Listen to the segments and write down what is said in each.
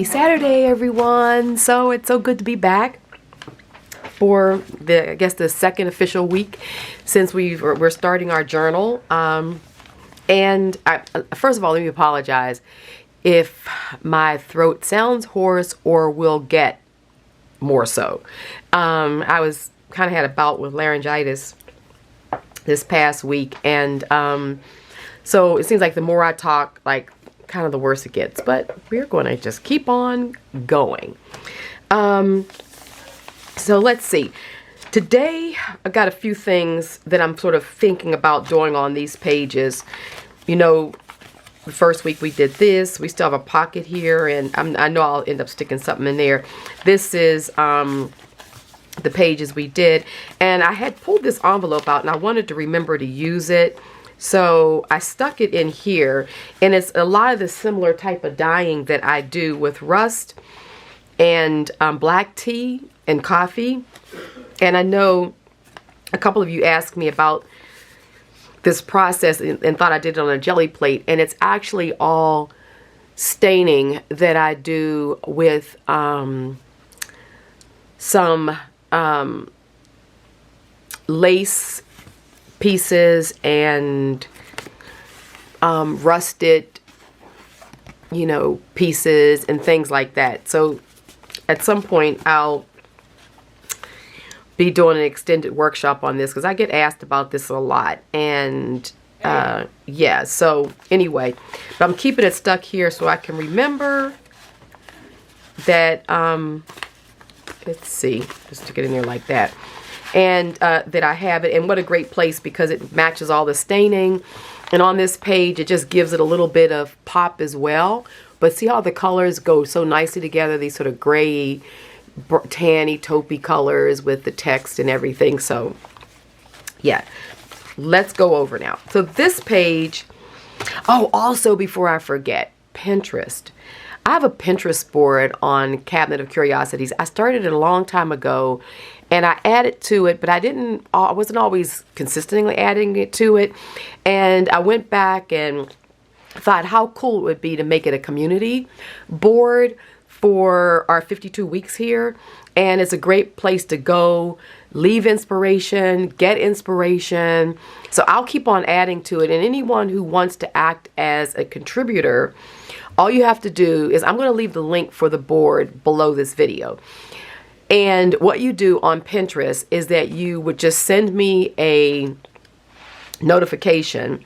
Saturday, everyone. So it's so good to be back for the, I guess, the second official week since we're starting our journal. And first of all, let me apologize if my throat sounds hoarse or will get more so. I was kind of had a bout with laryngitis this past week, and so it seems like the more I talk, like, kind of the worse it gets, but we're going to just keep on going. So let's see. Today I've got a few things that I'm sort of thinking about doing on these pages. You know, the first week we did this. We still have a pocket here, and I know I'll end up sticking something in there. This is the pages we did, and I had pulled this envelope out and I wanted to remember to use it. So I stuck it in here, and it's a lot of the similar type of dyeing that I do with rust and black tea and coffee. And I know a couple of you asked me about this process and thought I did it on a jelly plate, and it's actually all staining that I do with some lace pieces and rusted, you know, pieces and things like that. So at some point I'll be doing an extended workshop on this because I get asked about this a lot. And yeah, so anyway, but I'm keeping it stuck here so I can remember that let's see, just stick it in there like that. And that I have it, and what a great place because it matches all the staining. And on this page it just gives it a little bit of pop as well. But see how the colors go so nicely together, these sort of gray, tanny, taupey colors with the text and everything. So yeah, let's go over now. So this page, oh, also before I forget, Pinterest. I have a Pinterest board on Cabinet of Curiosities. I started it a long time ago, and I added to it, but I wasn't always consistently adding it to it. And I went back and thought how cool it would be to make it a community board for our 52 weeks here. And it's a great place to go, leave inspiration, get inspiration. So I'll keep on adding to it. And anyone who wants to act as a contributor, all you have to do is, I'm going to leave the link for the board below this video. And what you do on Pinterest is that you would just send me a notification.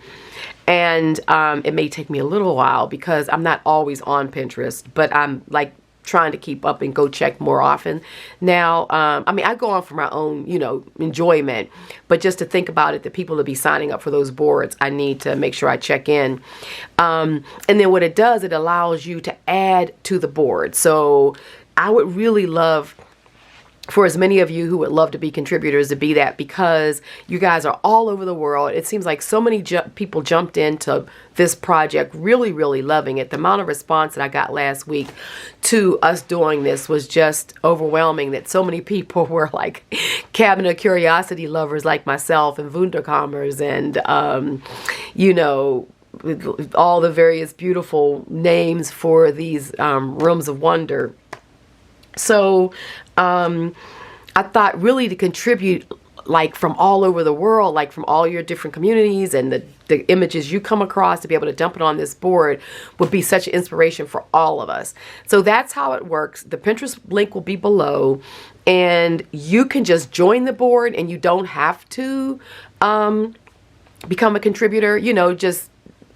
And it may take me a little while because I'm not always on Pinterest, but I'm like trying to keep up and go check more often now. I mean, I go on for my own, you know, enjoyment, but just to think about it, the people to be signing up for those boards, I need to make sure I check in. And then what it does, it allows you to add to the board. So I would really love for as many of you who would love to be contributors to be that, because you guys are all over the world. It seems like so many people jumped into this project, really, really loving it. The amount of response that I got last week to us doing this was just overwhelming, that so many people were like Cabinet of Curiosity lovers like myself, and Wunderkammers, and you know, all the various beautiful names for these rooms of wonder. So I thought really to contribute, like from all over the world, like from all your different communities and the images you come across, to be able to dump it on this board would be such an inspiration for all of us. So that's how it works. The Pinterest link will be below, and you can just join the board, and you don't have to become a contributor. You know, just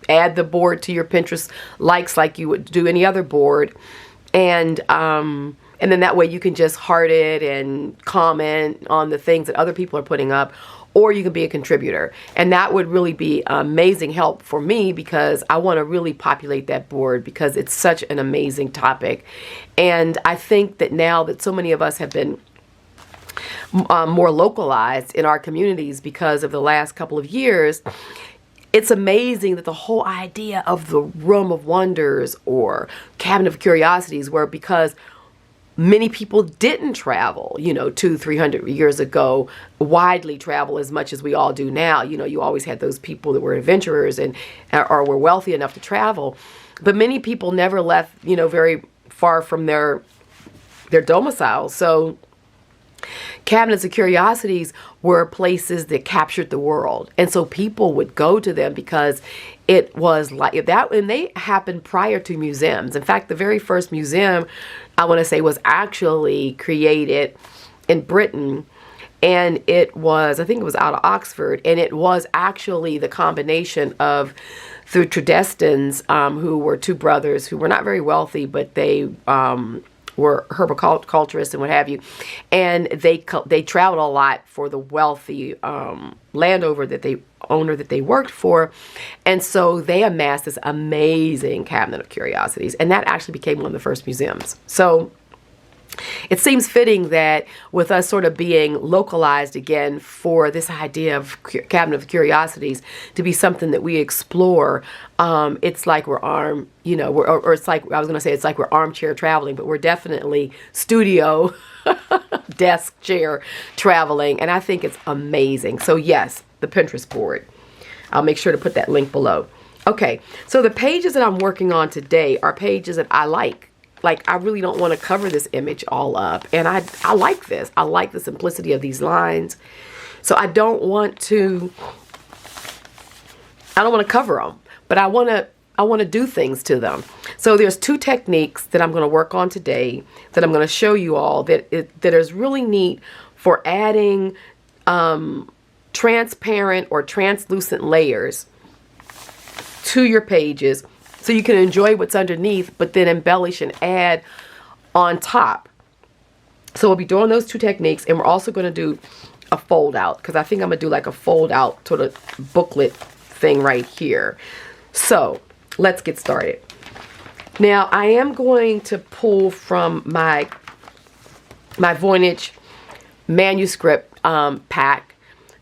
add the board to your Pinterest likes like you would do any other board. And then that way you can just heart it and comment on the things that other people are putting up, or you can be a contributor. And that would really be amazing help for me, because I want to really populate that board because it's such an amazing topic. And I think that now that so many of us have been more localized in our communities because of the last couple of years, it's amazing that the whole idea of the Room of Wonders or Cabinet of Curiosities, where because many people didn't travel, you know, 200-300 years ago, widely travel as much as we all do now. You know, you always had those people that were adventurers and or were wealthy enough to travel. But many people never left, you know, very far from their domicile. So cabinets of curiosities were places that captured the world, and so people would go to them because it was like that. And they happened prior to museums. In fact, the very first museum, I want to say, was actually created in Britain, and it was, I think it was out of Oxford, and it was actually the combination of the Tradestans, who were two brothers who were not very wealthy, but they were herbiculturists and what have you, and they traveled a lot for the wealthy landowner that they worked for, and so they amassed this amazing cabinet of curiosities, and that actually became one of the first museums. So it seems fitting that with us sort of being localized again for this idea of cabinet of curiosities to be something that we explore, it's like we're or it's like, I was going to say it's like we're armchair traveling, but we're definitely studio desk chair traveling, and I think it's amazing. So yes, the Pinterest board. I'll make sure to put that link below. Okay, so the pages that I'm working on today are pages that I like. Like, I really don't want to cover this image all up. And I like this. I like the simplicity of these lines. So I don't want to cover them, but I want to do things to them. So there's two techniques that I'm going to work on today that I'm going to show you all that is really neat for adding transparent or translucent layers to your pages, so you can enjoy what's underneath, but then embellish and add on top. So we'll be doing those two techniques, and we're also going to do a fold out, because I think I'm going to do like a fold out sort of booklet thing right here. So let's get started. Now I am going to pull from my Voynich manuscript pack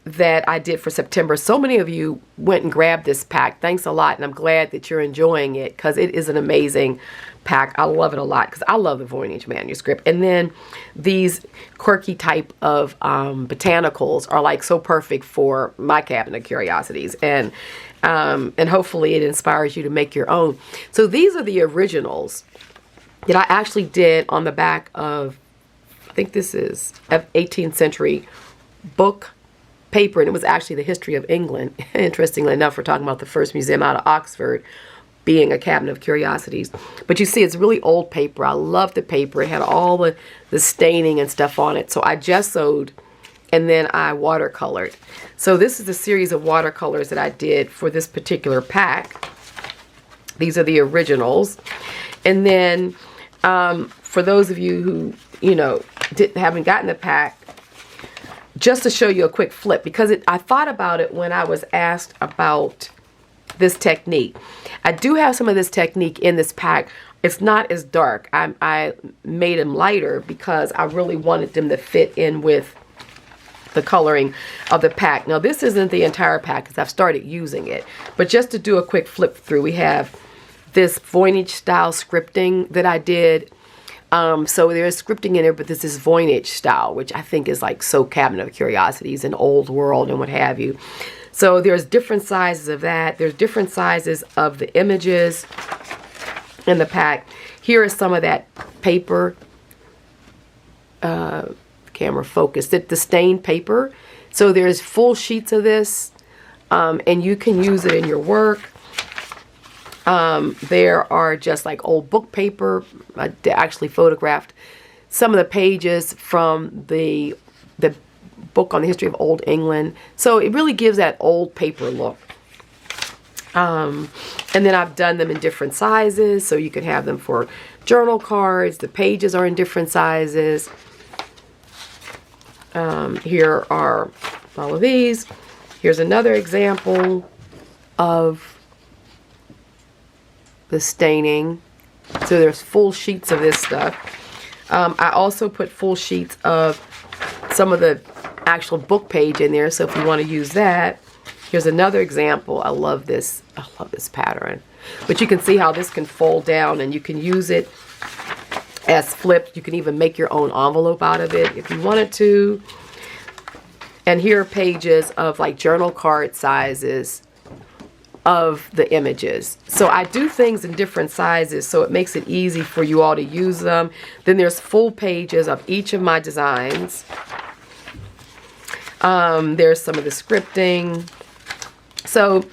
that I did for September. So many of you went and grabbed this pack. Thanks a lot, and I'm glad that you're enjoying it, because it is an amazing pack. I love it a lot because I love the Voynich manuscript. And then these quirky type of botanicals are like so perfect for my cabinet of curiosities, and hopefully it inspires you to make your own. So these are the originals that I actually did on the back of, I think this is 18th century book paper, and it was actually the history of England. Interestingly enough, we're talking about the first museum out of Oxford being a cabinet of curiosities. But you see, it's really old paper. I love the paper. It had all the staining and stuff on it. So I gessoed, and then I watercolored. So this is a series of watercolors that I did for this particular pack. These are the originals. And then for those of you who, haven't gotten the pack, just to show you a quick flip, because I thought about it when I was asked about this technique. I do have some of this technique in this pack. It's not as dark. I made them lighter because I really wanted them to fit in with the coloring of the pack. Now this isn't the entire pack because I've started using it, but just to do a quick flip through, we have this Voynich style scripting that I did. So there's scripting in there, but this is Voynich style, which I think is like so cabinet of curiosities and old world and what have you. So there's different sizes of that. There's different sizes of the images in the pack. Here is some of that paper, camera focus, the stained paper. So there's full sheets of this, and you can use it in your work. There are just like old book paper. I actually photographed some of the pages from the book on the history of Old England. So it really gives that old paper look. And then I've done them in different sizes, so you can have them for journal cards. The pages are in different sizes. Here are all of these. Here's another example of the staining. So there's full sheets of this stuff. I also put full sheets of some of the actual book page in there, so if you want to use that. Here's another example. I love this pattern. But you can see how this can fold down, and you can use it as flipped. You can even make your own envelope out of it if you wanted to. And here are pages of like journal card sizes of the images. So I do things in different sizes, so it makes it easy for you all to use them. Then there's full pages of each of my designs. There's some of the scripting. So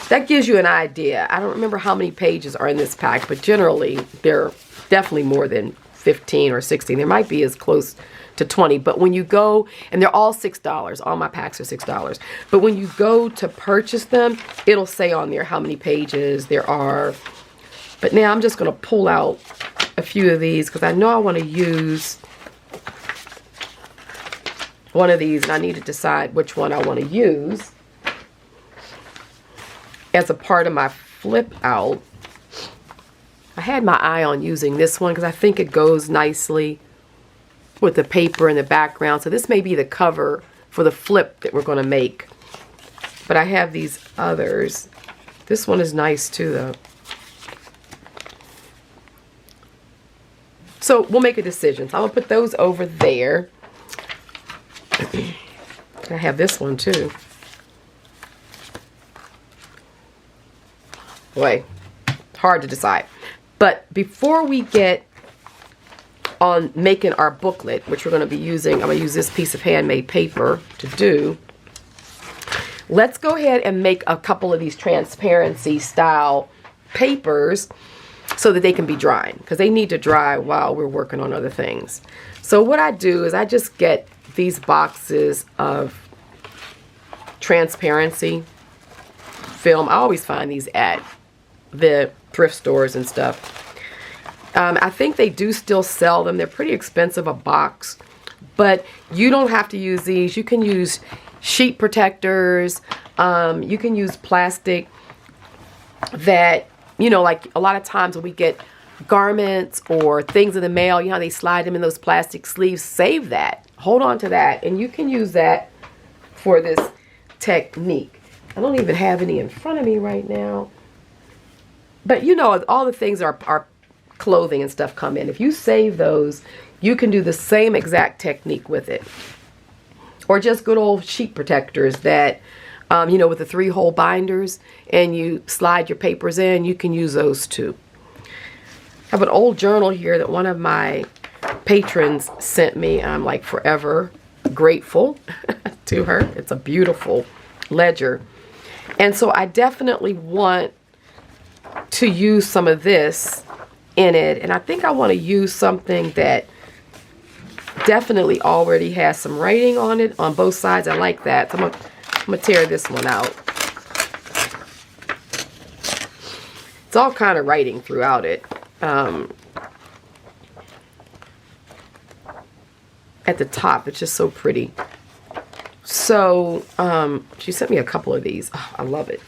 that gives you an idea. I don't remember how many pages are in this pack, but generally they're definitely more than 15 or 16. There might be as close to 20, but when you go, and they're all $6, all my packs are $6, but when you go to purchase them, it'll say on there how many pages there are. But now I'm just going to pull out a few of these because I know I want to use one of these, and I need to decide which one I want to use as a part of my flip out. I had my eye on using this one because I think it goes nicely with the paper in the background. So this may be the cover for the flip that we're going to make. But I have these others. This one is nice too, though. So we'll make a decision. So I'm going to put those over there. I have this one too. Boy, hard to decide. But before we get on making our booklet, which we're going to be using, I'm going to use this piece of handmade paper to do. Let's go ahead and make a couple of these transparency style papers so that they can be drying, because they need to dry while we're working on other things. So what I do is I just get these boxes of transparency film. I always find these at the thrift stores and stuff. I think they do still sell them. They're pretty expensive a box, but you don't have to use these. You can use sheet protectors. You can use plastic that, you know, like a lot of times when we get garments or things in the mail, you know how they slide them in those plastic sleeves. Save that. Hold on to that, and you can use that for this technique. I don't even have any in front of me right now. But you know, all the things are clothing and stuff come in. If you save those, you can do the same exact technique with it. Or just good old sheet protectors that, you know, with the 3-hole binders, and you slide your papers in, you can use those too. I have an old journal here that one of my patrons sent me. I'm like forever grateful to her. It's a beautiful ledger. And so I definitely want to use some of this in it, and I think I want to use something that definitely already has some writing on it on both sides. I like that. So I'm gonna tear this one out. It's all kind of writing throughout it. At the top, it's just so pretty. So she sent me a couple of these. Oh, I love it.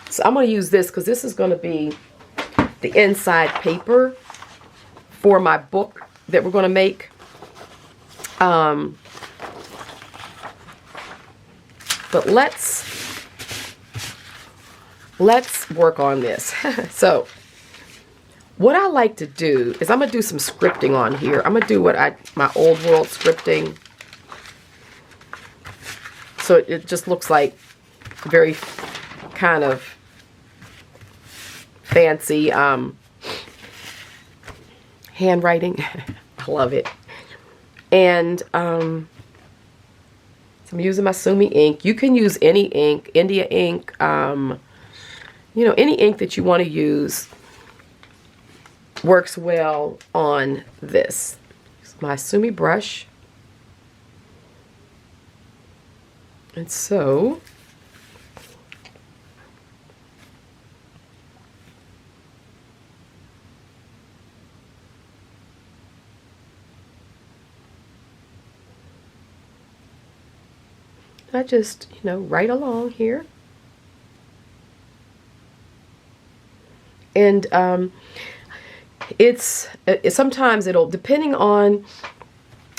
So I'm going to use this because this is going to be the inside paper for my book that we're going to make. But let's work on this. So what I like to do is I'm going to do some scripting on here. I'm going to do my old world scripting. So it just looks like very kind of fancy handwriting. I love it. And so I'm using my Sumi ink. You can use any ink, India ink, you know, any ink that you want to use works well on this. It's my Sumi brush. And so I just, you know, write along here. And sometimes it'll, depending on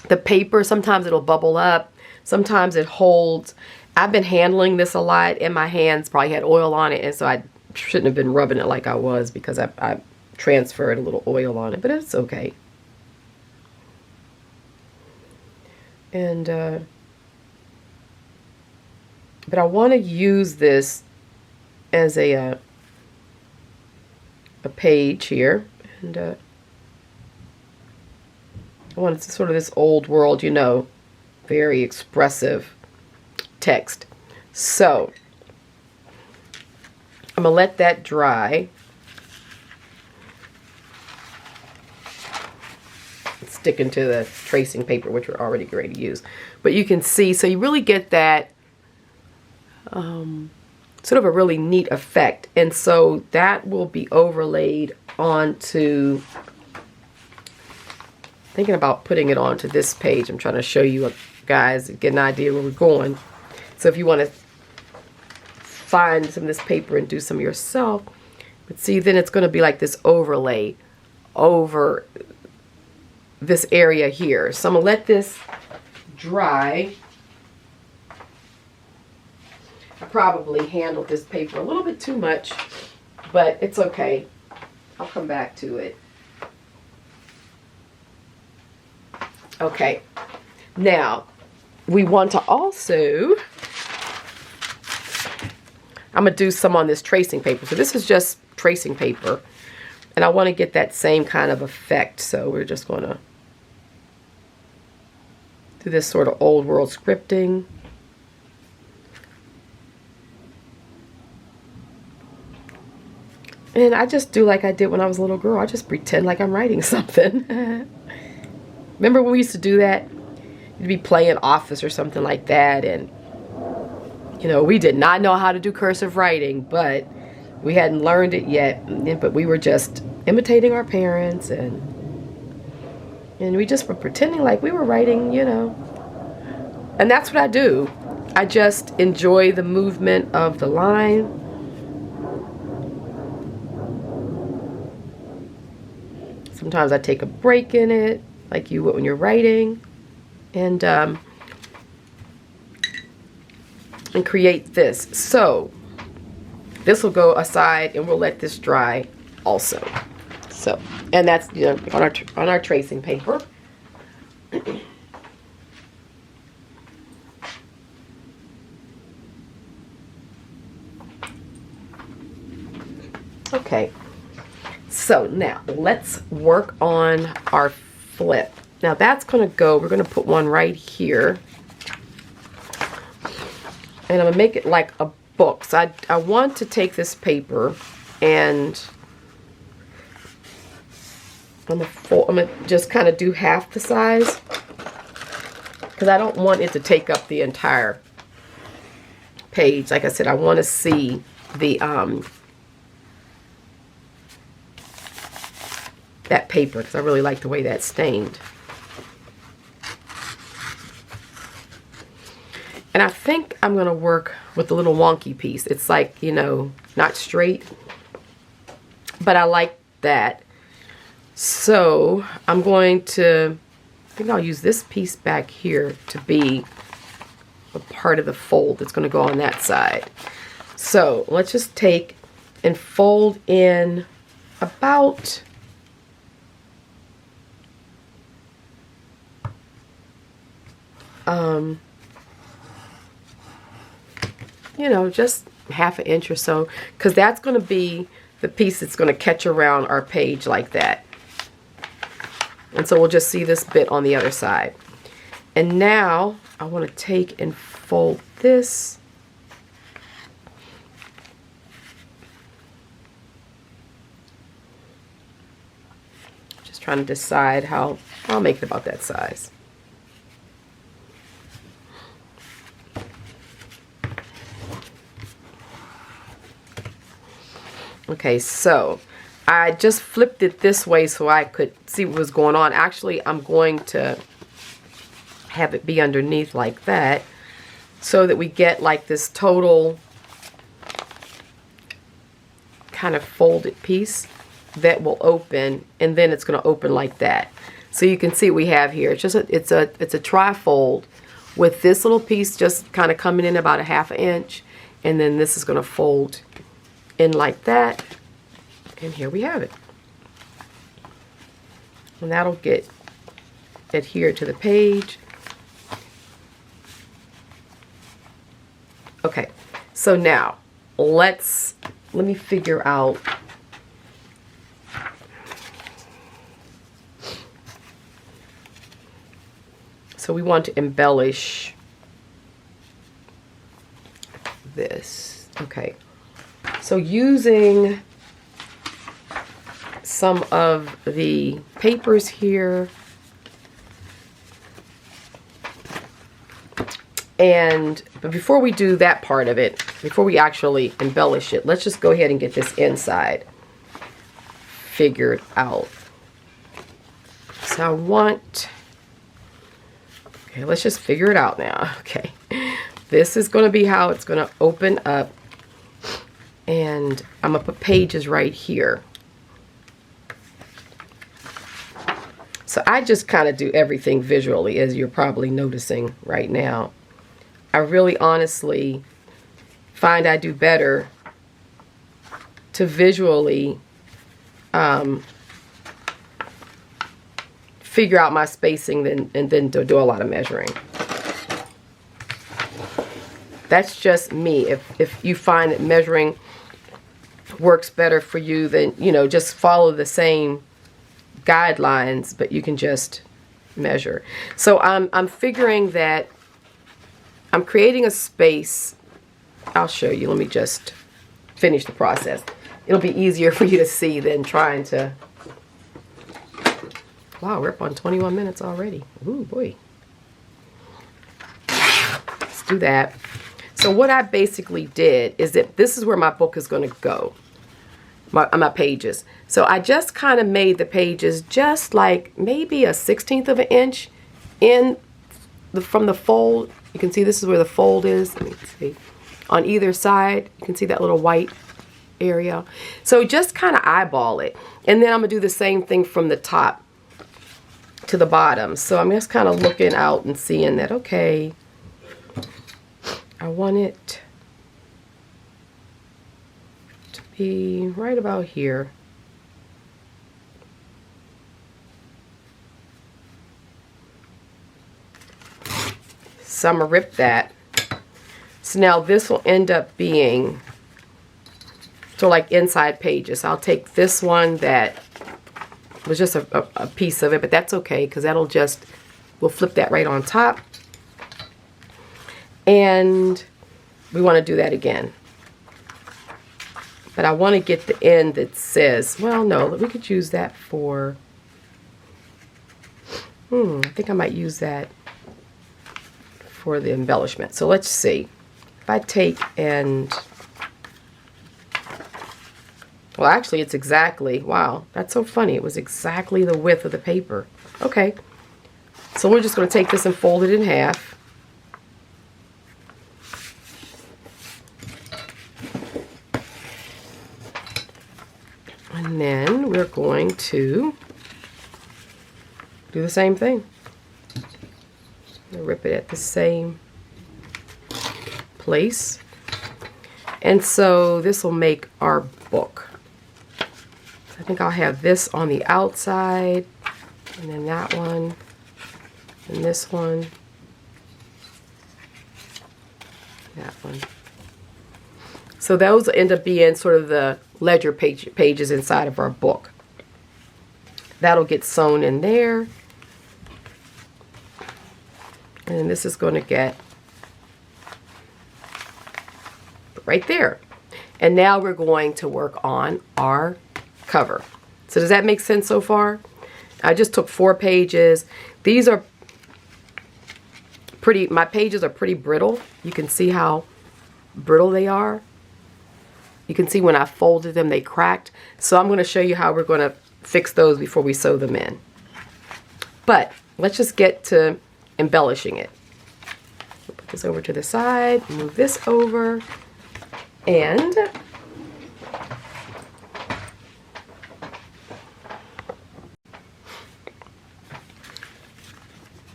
the paper, sometimes it'll bubble up, sometimes it holds. I've been handling this a lot, and my hands probably had oil on it, and so I shouldn't have been rubbing it like I was because I transferred a little oil on it, but it's okay. And but I want to use this as a page here, and I wanted sort of this old world, you know, very expressive text. So I'm gonna let that dry. Sticking to the tracing paper, which we're already ready to use, but you can see, so you really get that sort of a really neat effect, and so that will be overlaid onto, thinking about putting it onto this page. I'm trying to show you guys, get an idea where we're going. So if you want to find some of this paper and do some yourself, but see, then it's going to be like this overlay over this area here. So I'm gonna let this dry. I probably handled this paper a little bit too much, but it's okay. I'll come back to it. Okay, now we want to also, I'm gonna do some on this tracing paper. So this is just tracing paper, and I want to get that same kind of effect. So we're just gonna do this sort of old world scripting. And I just do like I did when I was a little girl. I just pretend like I'm writing something. Remember when we used to do that? You'd be playing Office or something like that, and you know, we did not know how to do cursive writing, but we hadn't learned it yet, but we were just imitating our parents, and we just were pretending like we were writing, you know. And that's what I do. I just enjoy the movement of the line. Sometimes I take a break in it, like you would when you're writing, and create this. So this will go aside, and we'll let this dry also. So, and that's, you know, on our tracing paper. Okay, so now let's work on our flip. Now that's going to go, we're going to put one right here, and I'm going to make it like a book. So I want to take this paper, and I'm going to just kind of do half the size, because I don't want it to take up the entire page. Like I said, I want to see the that paper, because I really like the way that's stained. And I think I'm going to work with the little wonky piece. It's like, you know, not straight, but I like that. So I'm going to, I think I'll use this piece back here to be a part of the fold that's going to go on that side. So let's just take and fold in about, you know, just half an inch or so, because that's going to be the piece that's going to catch around our page like that. And so we'll just see this bit on the other side. And now I want to take and fold this. Just trying to decide how, I'll make it about that size. Okay, so I just flipped it this way so I could see what was going on. Actually, I'm going to have it be underneath like that, so that we get like this total kind of folded piece that will open, and then it's going to open like that. So you can see what we have here. It's just it's a trifold with this little piece just kind of coming in about a half an inch, and then this is going to fold in like that, and here we have it. And that'll get adhered to the page. Okay, so now let me figure out. So we want to embellish this. Okay. So using some of the papers here, but before we do that part of it, before we actually embellish it, let's just go ahead and get this inside figured out. So I want, okay, let's just figure it out now. Okay, this is going to be how it's going to open up, and I'm going to put pages right here. So I just kind of do everything visually, as you're probably noticing right now. I really honestly find I do better to visually figure out my spacing and then to do a lot of measuring. That's just me. If you find that measuring works better for you, then, you know, just follow the same guidelines, but you can just measure. So I'm figuring that I'm creating a space. I'll show you. Let me just finish the process. It'll be easier for you to see than trying to. Wow, we're up on 21 minutes already. Ooh, boy. Let's do that. So what I basically did is that this is where my book is going to go. My pages. So I just kind of made the pages just like maybe a 1/16 of an inch from the fold. You can see this is where the fold is. Let me see. On either side, you can see that little white area. So just kind of eyeball it. And then I'm going to do the same thing from the top to the bottom. So I'm just kind of looking out and seeing that, okay, I want it to be right about here. So I'm going to rip that. So now this will end up being, so like inside pages. I'll take this one that was just a piece of it, but that's okay because that'll just, we'll flip that right on top. And we want to do that again. But I want to get the end that says, well, no, we could use that for, I think I might use that for the embellishment. So let's see. If I take and, well, actually it's exactly, wow, that's so funny. It was exactly the width of the paper. Okay. So we're just going to take this and fold it in half. And then we're going to do the same thing. Rip it at the same place. And so this will make our book. I think I'll have this on the outside, and then that one, and this one, that one. So those end up being sort of the ledger pages inside of our book. That'll get sewn in there. And this is going to get right there. And now we're going to work on our cover. So does that make sense so far? I just took 4 pages. These are pretty, my pages are pretty brittle. You can see how brittle they are. You can see when I folded them, they cracked. So I'm going to show you how we're going to fix those before we sew them in. But let's just get to embellishing it. Put this over to the side, move this over, and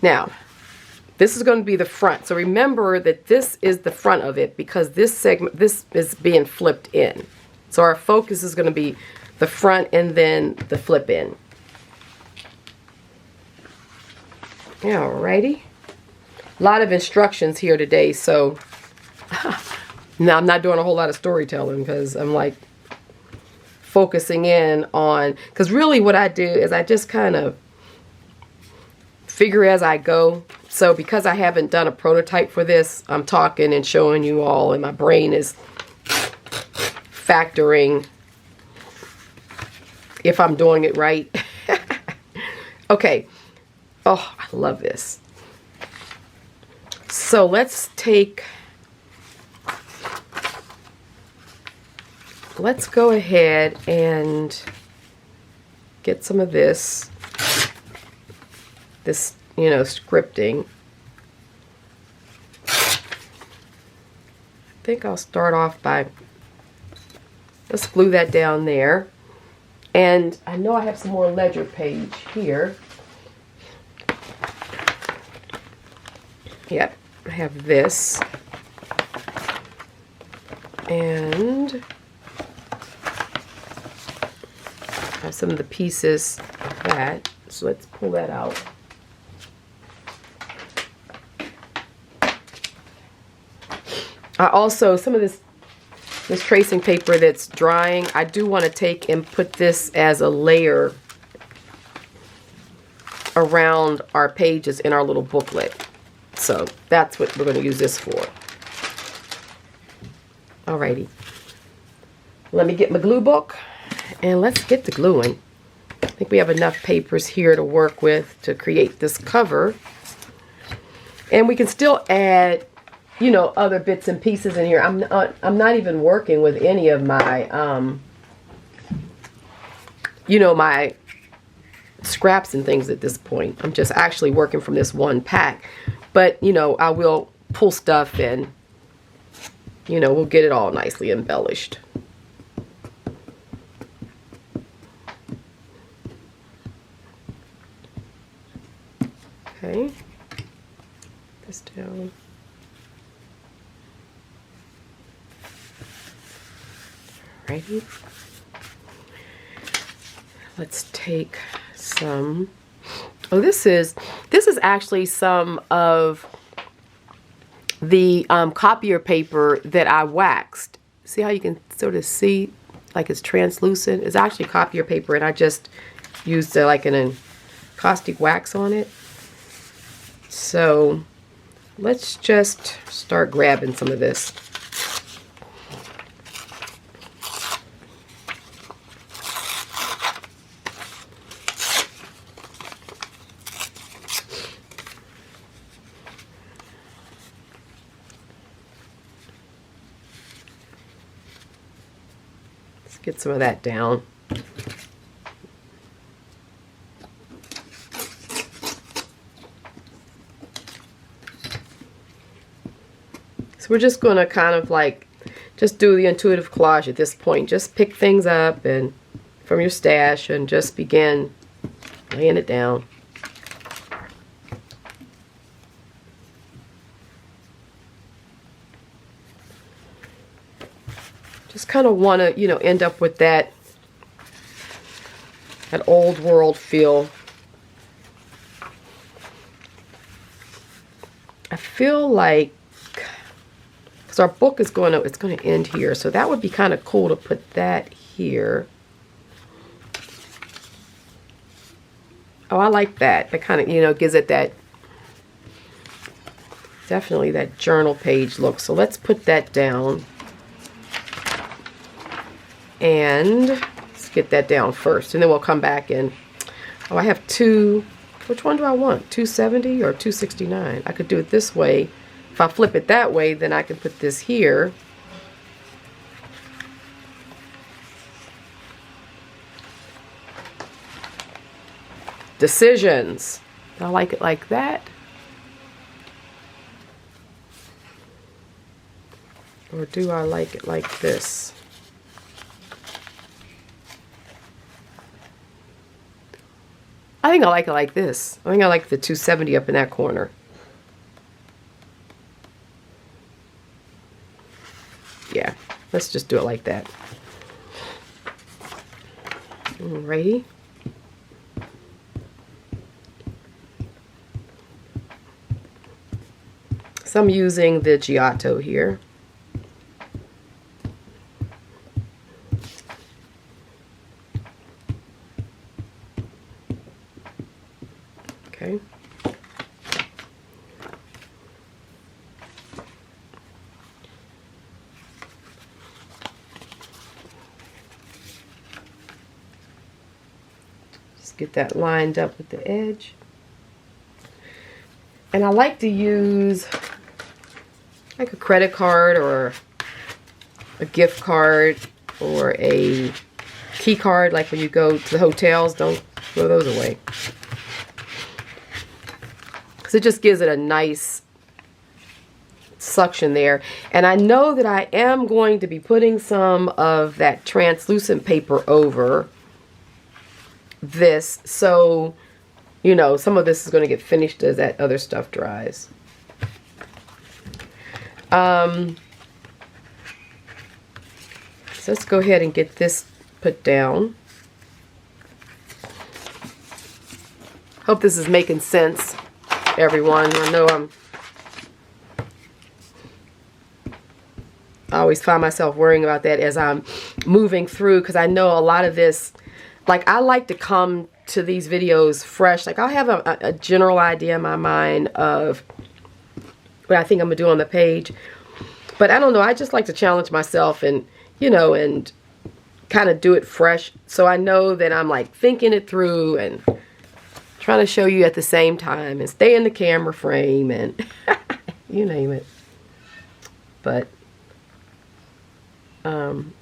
now this is going to be the front. So remember that this is the front of it because this segment, this is being flipped in. So our focus is going to be the front and then the flip in. Alrighty. A lot of instructions here today, so Now, I'm not doing a whole lot of storytelling because I'm like focusing in on, because really what I do is I just kind of figure as I go. So because I haven't done a prototype for this, I'm talking and showing you all, and my brain is factoring if I'm doing it right. Okay. Oh, I love this. So let's go ahead and get some of this, you know, scripting. I think I'll start off by, let's glue that down there. And I know I have some more ledger page here. Yep, I have this. And I have some of the pieces of that. So let's pull that out. I also, some of this tracing paper that's drying, I do want to take and put this as a layer around our pages in our little booklet. So that's what we're going to use this for. Alrighty. Let me get my glue book and let's get to gluing. I think we have enough papers here to work with to create this cover. And we can still add, you know, other bits and pieces in here. I'm not even working with any of my, you know, my scraps and things at this point. I'm just actually working from this one pack. But, you know, I will pull stuff and, you know, we'll get it all nicely embellished. Okay. This down. Alrighty. Let's take some. Oh, this is actually some of the copier paper that I waxed. See how you can sort of see like it's translucent? It's actually copier paper, and I just used like an encaustic wax on it. So let's just start grabbing some of this. Get some of that down. So we're just going to kind of like just do the intuitive collage at this point. Just pick things up and from your stash and just begin laying it down. Just kind of want to, you know, end up with that old world feel. I feel like, because our book is it's going to end here, so that would be kind of cool to put that here. Oh, I like that. That kind of, you know, gives it that, definitely that journal page look. So let's put that down. And let's get that down first, and then we'll come back and, oh, I have two, which one do I want? 270 or 269? I could do it this way. If I flip it that way, then I can put this here. Decisions. Do I like it like that? Or do I like it like this? I think I like it like this. I think I like the 270 up in that corner. Yeah, let's just do it like that. Alrighty. So I'm using the Giotto here. Okay. Just get that lined up with the edge. And I like to use like a credit card or a gift card or a key card, like when you go to the hotels. Don't throw those away. Because it just gives it a nice suction there. And I know that I am going to be putting some of that translucent paper over this. So, you know, some of this is going to get finished as that other stuff dries. So let's go ahead and get this put down. Hope this is making sense, everyone. I know I always find myself worrying about that as I'm moving through, because I know a lot of this, like, I like to come to these videos fresh. Like, I'll have a general idea in my mind of what I think I'm gonna do on the page, but I don't know, I just like to challenge myself and, you know, and kind of do it fresh, so I know that I'm like thinking it through and trying to show you at the same time and stay in the camera frame and you name it. But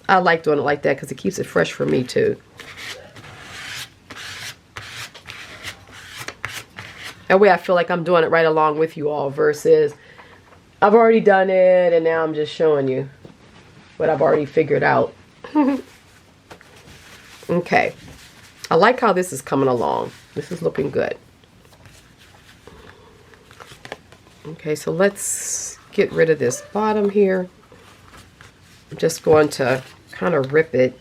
I like doing it like that because it keeps it fresh for me too. That way I feel like I'm doing it right along with you all, versus I've already done it and now I'm just showing you what I've already figured out. Okay. I like how this is coming along. This is looking good. Okay, so let's get rid of this bottom here. I'm just going to kind of rip it.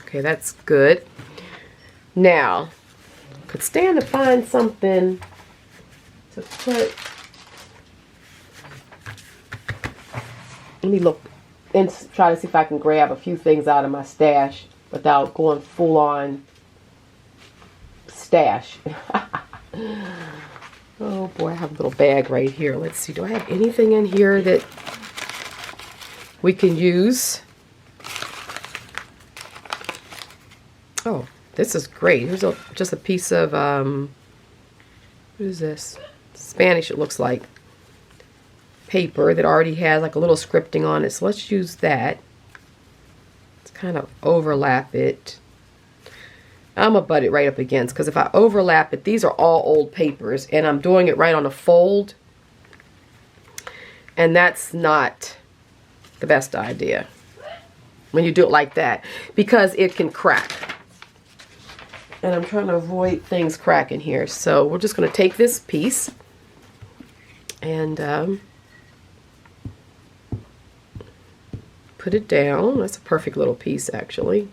Okay, that's good. Now, could stand to find something to put. Let me look and try to see if I can grab a few things out of my stash without going full on stash. Oh boy, I have a little bag right here. Let's see, do I have anything in here that we can use? Oh, this is great. Here's just a piece of, what is this? Spanish, it looks like. Paper that already has like a little scripting on it. So let's use that. Let's kind of overlap it. I'm going to butt it right up against, because if I overlap it, these are all old papers, and I'm doing it right on a fold. And that's not the best idea when you do it like that, because it can crack. And I'm trying to avoid things cracking here. So we're just going to take this piece and put it down. That's a perfect little piece, actually.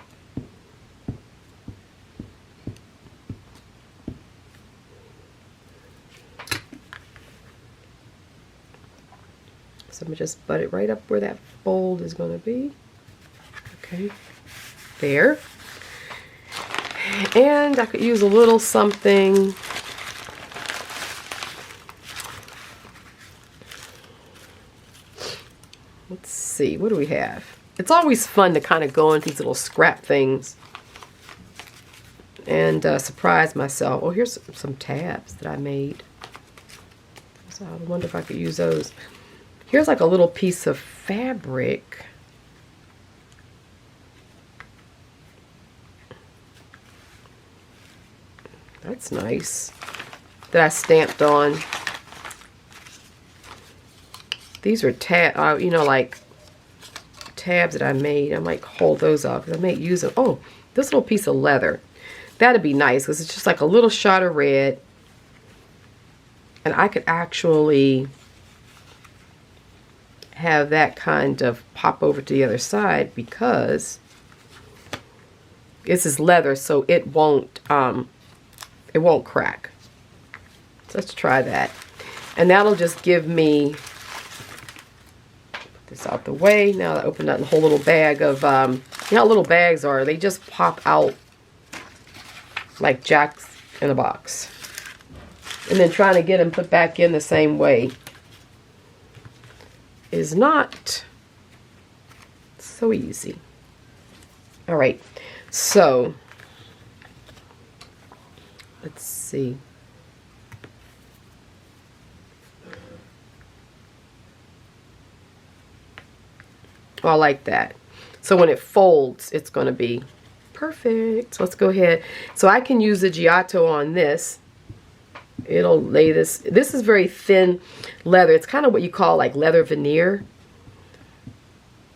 So I'm going to just butt it right up where that fold is going to be. Okay, there. And I could use a little something. Let's see, what do we have? It's always fun to kind of go into these little scrap things and surprise myself. Oh, here's some tabs that I made. So I wonder if I could use those. Here's like a little piece of fabric. That's nice. That I stamped on. These are you know, like tabs that I made. I might hold those up because I may use them. Oh, this little piece of leather. That'd be nice because it's just like a little shot of red. And I could actually have that kind of pop over to the other side because this is leather, so it won't crack. So let's try that. And that'll just give me, put this out the way. Now I opened up a whole little bag of You know how little bags are? They just pop out like Jacks in a box. And then trying to get them put back in the same way is not so easy. All right, so let's see. Oh, I like that. So when it folds, it's going to be perfect. So let's go ahead. So I can use the Giotto on this. It'll lay this. This is very thin leather. It's kind of what you call like leather veneer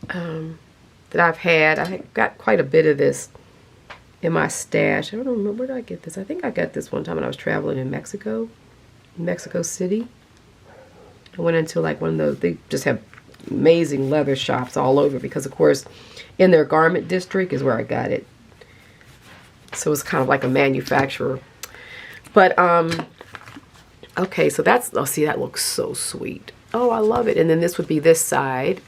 that I've had. I got quite a bit of this in my stash. I don't remember, where did I get this? I think I got this one time when I was traveling in Mexico City. I went into like one of those, they just have amazing leather shops all over, because of course in their garment district is where I got it. So it's kind of like a manufacturer. But okay, so that's, oh, see, that looks so sweet. Oh, I love it. And then this would be this side.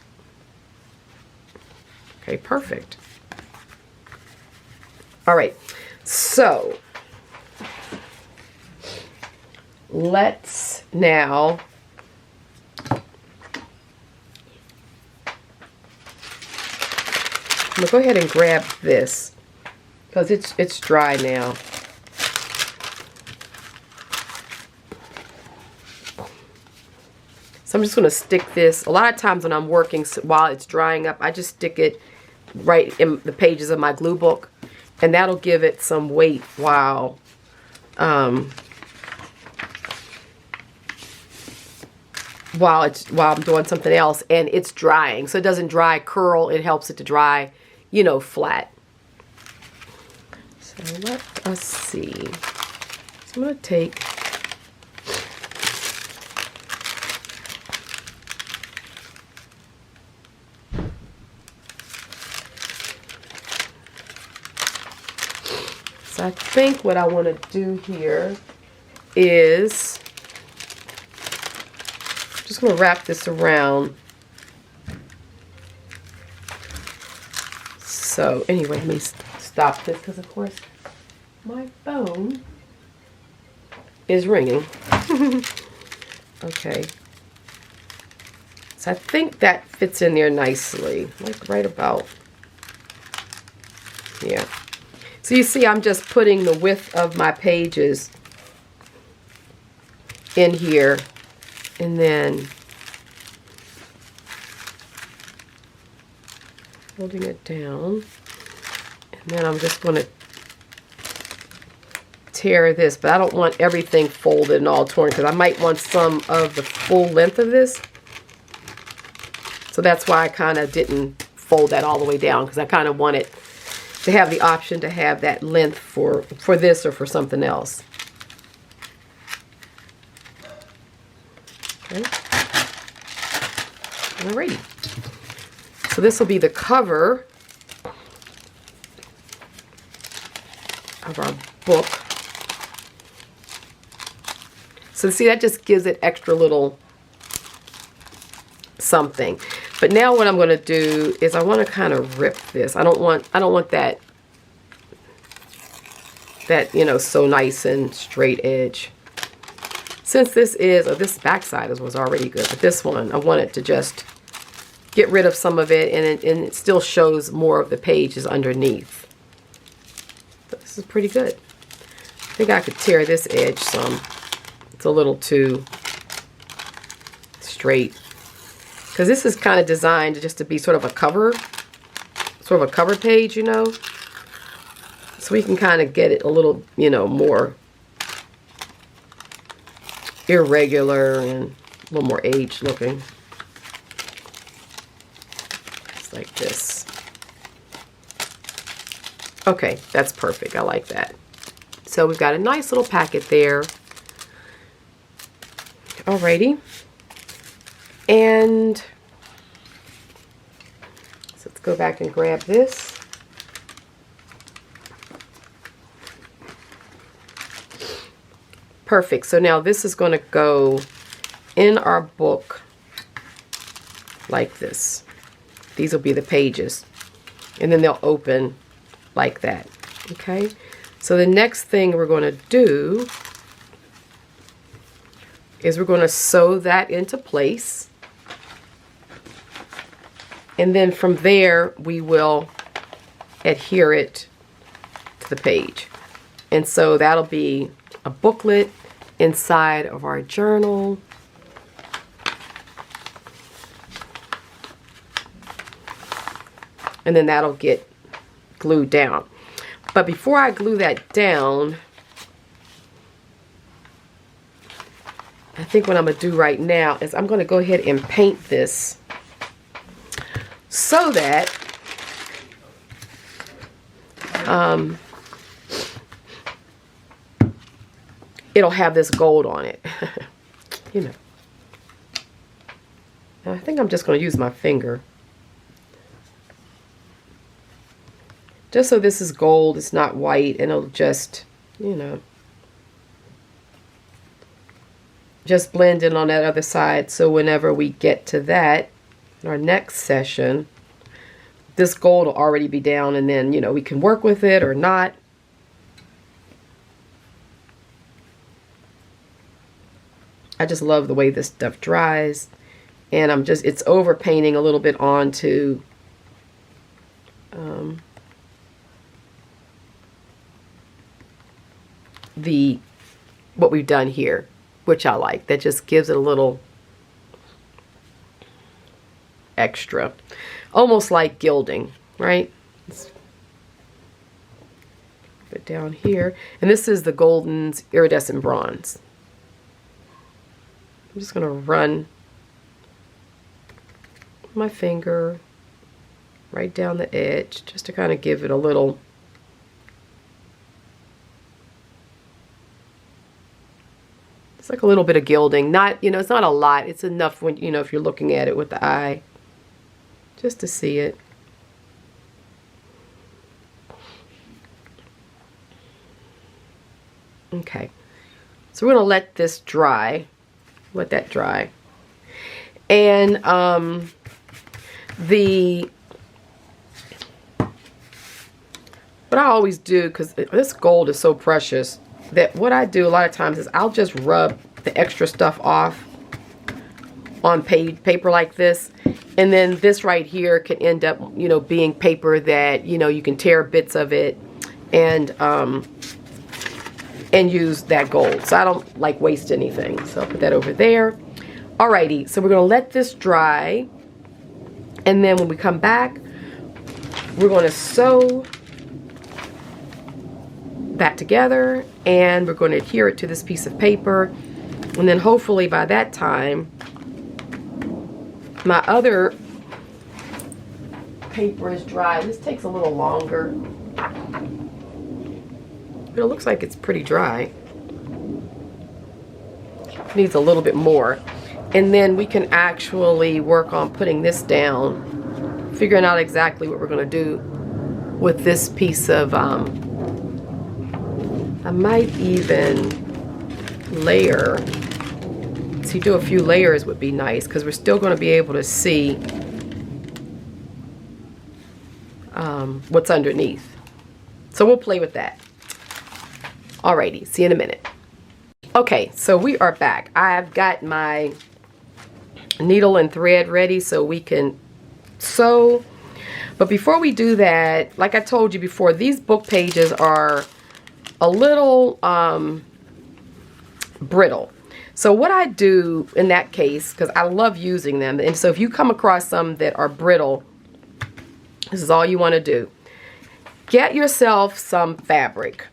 Okay, perfect. All right, so let's now I'm gonna go ahead and grab this because it's dry now. So I'm just going to stick this. A lot of times when I'm working while it's drying up, I just stick it right in the pages of my glue book, and that'll give it some weight while I'm doing something else and it's drying. So it doesn't dry curl, it helps it to dry, you know, flat. So let us see. So I'm going to take I think what I want to do here is just going to wrap this around. So anyway, let me stop this because of course my phone is ringing. Okay. So I think that fits in there nicely, like right about, yeah. So you see, I'm just putting the width of my pages in here, and then holding it down, and then I'm just going to tear this, but I don't want everything folded and all torn because I might want some of the full length of this. So that's why I kind of didn't fold that all the way down, because I kind of wanted to have the option to have that length for this or for something else. Okay. Alrighty. So this will be the cover of our book. So see, that just gives it extra little something. But now what I'm going to do is I want to kind of rip this. I don't want that you know, so nice and straight edge. Since this is, or this backside was already good, but this one I want it to just get rid of some of it, and it still shows more of the pages underneath. But this is pretty good. I think I could tear this edge some. It's a little too straight. Because this is kind of designed just to be sort of a cover page, you know. So we can kind of get it a little, you know, more irregular and a little more aged looking. Just like this. Okay, that's perfect. I like that. So we've got a nice little packet there. Alrighty. And so let's go back and grab this. Perfect. So now this is going to go in our book like this. These will be the pages. and then they'll open like that. Okay, so the next thing we're going to do is we're going to sew that into place, and then from there we will adhere it to the page. And so that'll be a booklet inside of our journal. And then that'll get glued down. But before I glue that down, I think what I'm going to do right now is I'm going to go ahead and paint this so that it'll have this gold on it. You know. Now, I think I'm just going to use my finger. Just so this is gold, it's not white, and it'll just, you know, just blend in on that other side. So whenever we get to that, in our next session, this gold will already be down, and then, you know, we can work with it or not. I just love the way this stuff dries, and it's over painting a little bit onto what we've done here, which I like. That just gives it a little extra, almost like gilding, right? Put down here, and this is the Golden's Iridescent Bronze. I'm just going to run my finger right down the edge just to kind of give it a little like a little bit of gilding. Not, you know, it's not a lot. It's enough when, you know, if you're looking at it with the eye, just to see it. Okay, so we're gonna let this dry. Let that dry. And what I always do, because this gold is so precious, that what I do a lot of times is I'll just rub the extra stuff off on paper like this, and then this right here can end up, you know, being paper that, you know, you can tear bits of it and use that gold. So I don't like waste anything, so I'll put that over there. Alrighty, so we're gonna let this dry, and then when we come back, we're gonna sew that together, and we're going to adhere it to this piece of paper, and then hopefully by that time my other paper is dry. This takes a little longer, but it looks like it's pretty dry. Needs a little bit more, and then we can actually work on putting this down, figuring out exactly what we're going to do with this piece of I might even layer. See, do a few layers would be nice, because we're still going to be able to see what's underneath. So we'll play with that. Alrighty, see you in a minute. Okay, so we are back. I've got my needle and thread ready so we can sew. But before we do that, like I told you before, these book pages are a little brittle. So what I do in that case, because I love using them, and so if you come across some that are brittle, this is all you want to do. Get yourself some fabric.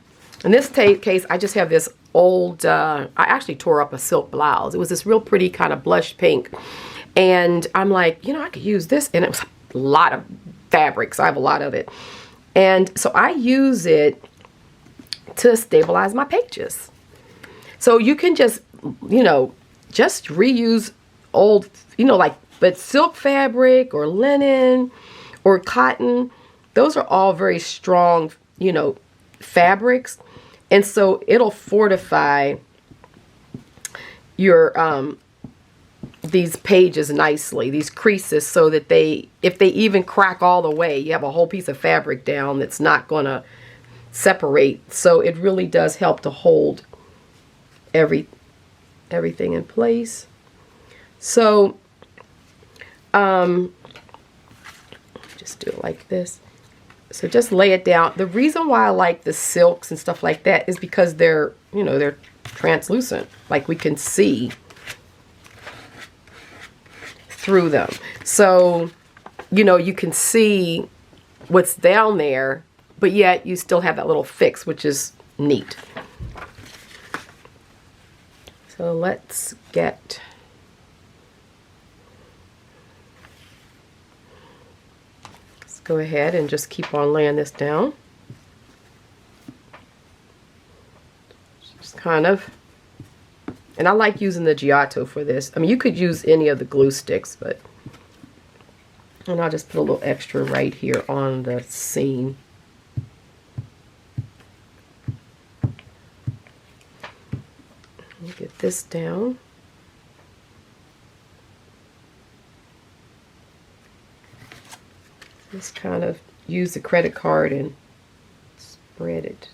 In this case, I just have this old, I actually tore up a silk blouse. It was this real pretty kind of blush pink. And I'm like, you know, I could use this. And it was a lot of fabric, so I have a lot of it. And so I use it to stabilize my pages. So you can just, you know, just reuse old, you know, like, but silk fabric or linen or cotton, those are all very strong, you know, fabrics. And so it'll fortify your these pages nicely, these creases, so that if they even crack all the way, you have a whole piece of fabric down that's not going to separate. So it really does help to hold everything in place. So just do it like this. So just lay it down. The reason why I like the silks and stuff like that is because they're, you know, they're translucent. Like we can see through them. So, you know, you can see what's down there, but yet you still have that little fix, which is neat. So let's go ahead and just keep on laying this down. Just kind of, and I like using the Giotto for this. I mean, you could use any of the glue sticks, but, and I'll just put a little extra right here on the seam. Let me get this down. Just kind of use the credit card and spread it.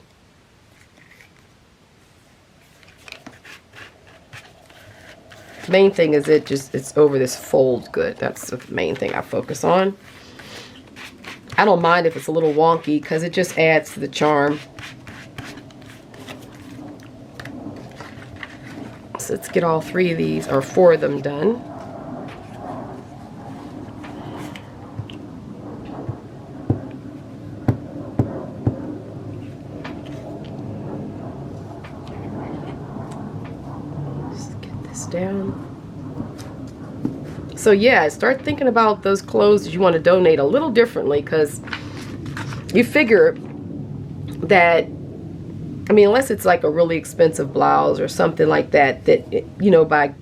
Main thing is it's over this fold good. That's the main thing I focus on. I don't mind if it's a little wonky because it just adds to the charm. So let's get all 3 of these, or 4 of them done. Down. So yeah, start thinking about those clothes that you want to donate a little differently, because you figure that, I mean, unless it's like a really expensive blouse or something like that, that, you know, by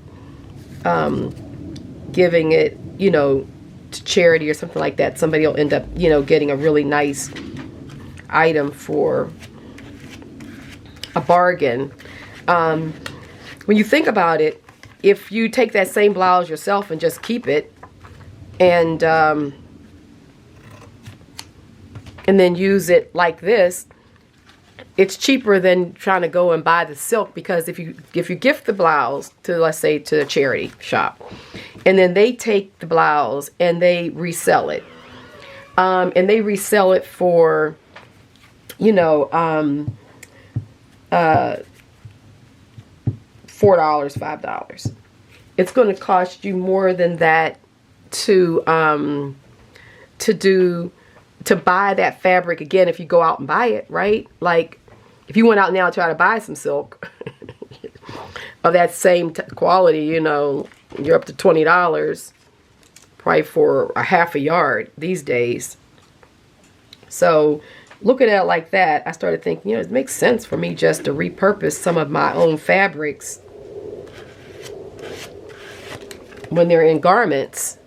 giving it, you know, to charity or something like that, somebody will end up, you know, getting a really nice item for a bargain. When you think about it, if you take that same blouse yourself and just keep it, and then use it like this, it's cheaper than trying to go and buy the silk, because if you gift the blouse to, let's say, to a charity shop, and then they take the blouse and they resell it, for, you know, $4, $5. It's going to cost you more than that to buy that fabric again if you go out and buy it, right? Like if you went out now and try to buy some silk of that same quality, you know, you're up to $20 probably for a half a yard these days. So looking at it like that, I started thinking, you know, it makes sense for me just to repurpose some of my own fabrics when they're in garments.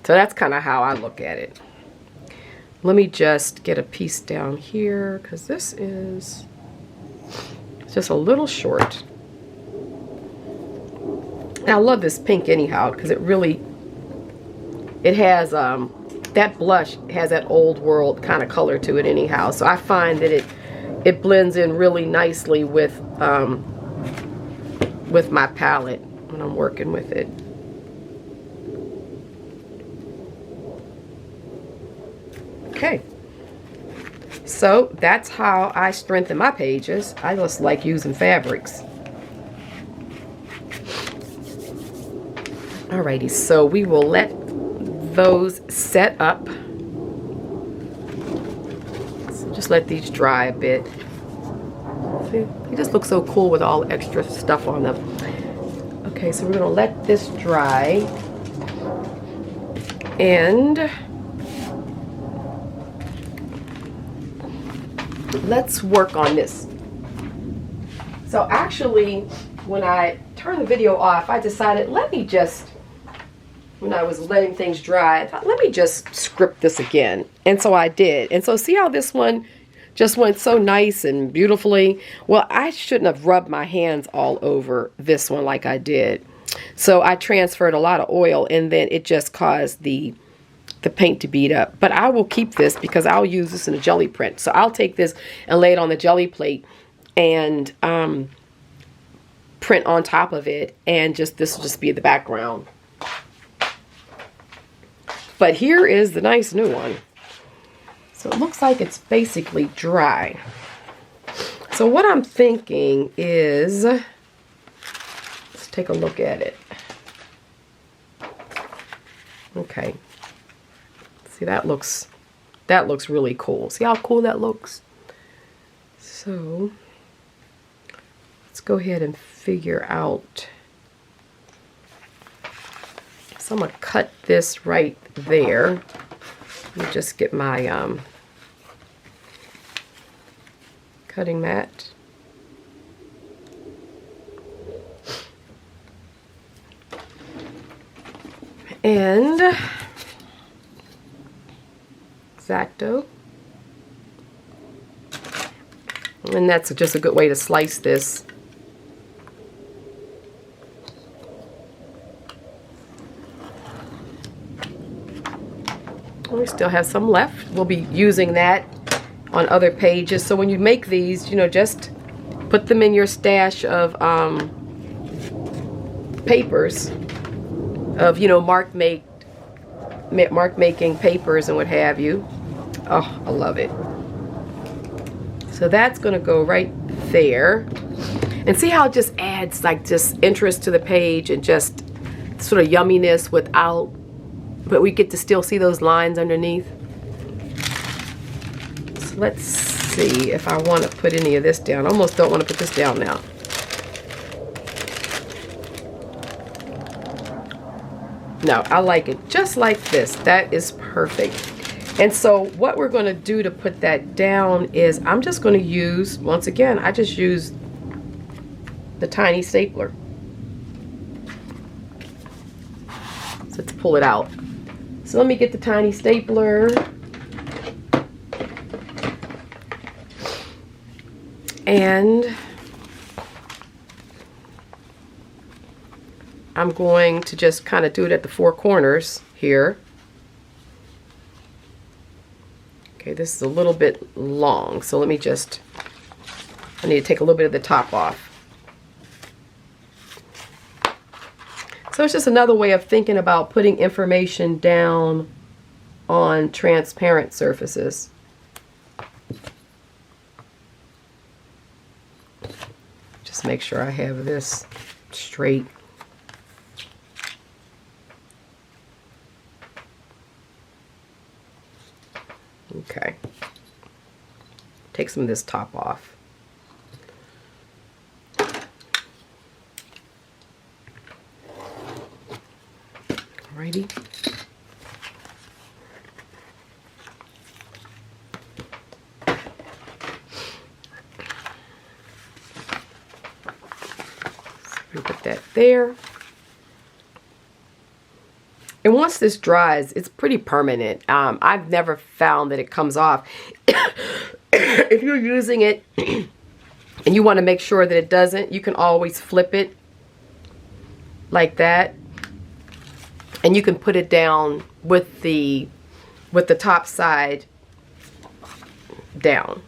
So that's kind of how I look at it. Let me just get a piece down here, because this is just a little short. And I love this pink anyhow, because it has that blush has that old world kind of color to it anyhow. So I find that it blends in really nicely with my palette when I'm working with it. Okay, so that's how I strengthen my pages. I just like using fabrics. Alrighty, so we will let those set up. So just let these dry a bit. See, they just look so cool with all the extra stuff on them. Okay, so we're gonna let this dry, and let's work on this. So actually, when I turned the video off, I decided, when I was letting things dry, I thought, let me just script this again. And so I did. And so see how this one just went so nice and beautifully. Well, I shouldn't have rubbed my hands all over this one like I did. So I transferred a lot of oil, and then it just caused the paint to bead up. But I will keep this because I'll use this in a jelly print. So I'll take this and lay it on the jelly plate and print on top of it, and this will just be the background. But here is the nice new one. So it looks like it's basically dry. So what I'm thinking is, let's take a look at it. Okay. See, that looks really cool. See how cool that looks? So let's go ahead and figure out. So I'm gonna cut this right there. Let me just get my cutting mat. And X-Acto. And that's just a good way to slice this. We still have some left. We'll be using that on other pages. So when you make these, you know, just put them in your stash of papers, of, you know, mark making papers and what have you. Oh, I love it. So that's going to go right there. And see how it just adds like just interest to the page and just sort of yumminess without, but we get to still see those lines underneath. So let's see if I want to put any of this down. I almost don't want to put this down now. No, I like it just like this. That is perfect. And so what we're going to do to put that down is I'm just going to use, once again, I just used the tiny stapler. So let's pull it out. So let me get the tiny stapler. And I'm going to just kind of do it at the four corners here. Okay, this is a little bit long, so let me just, I need to take a little bit of the top off. So it's just another way of thinking about putting information down on transparent surfaces. Just make sure I have this straight. Okay. Take some of this top off. Alrighty. So put that there. And once this dries, it's pretty permanent. I've never found that it comes off. If you're using it and you want to make sure that it doesn't, you can always flip it like that. And you can put it down with the top side down.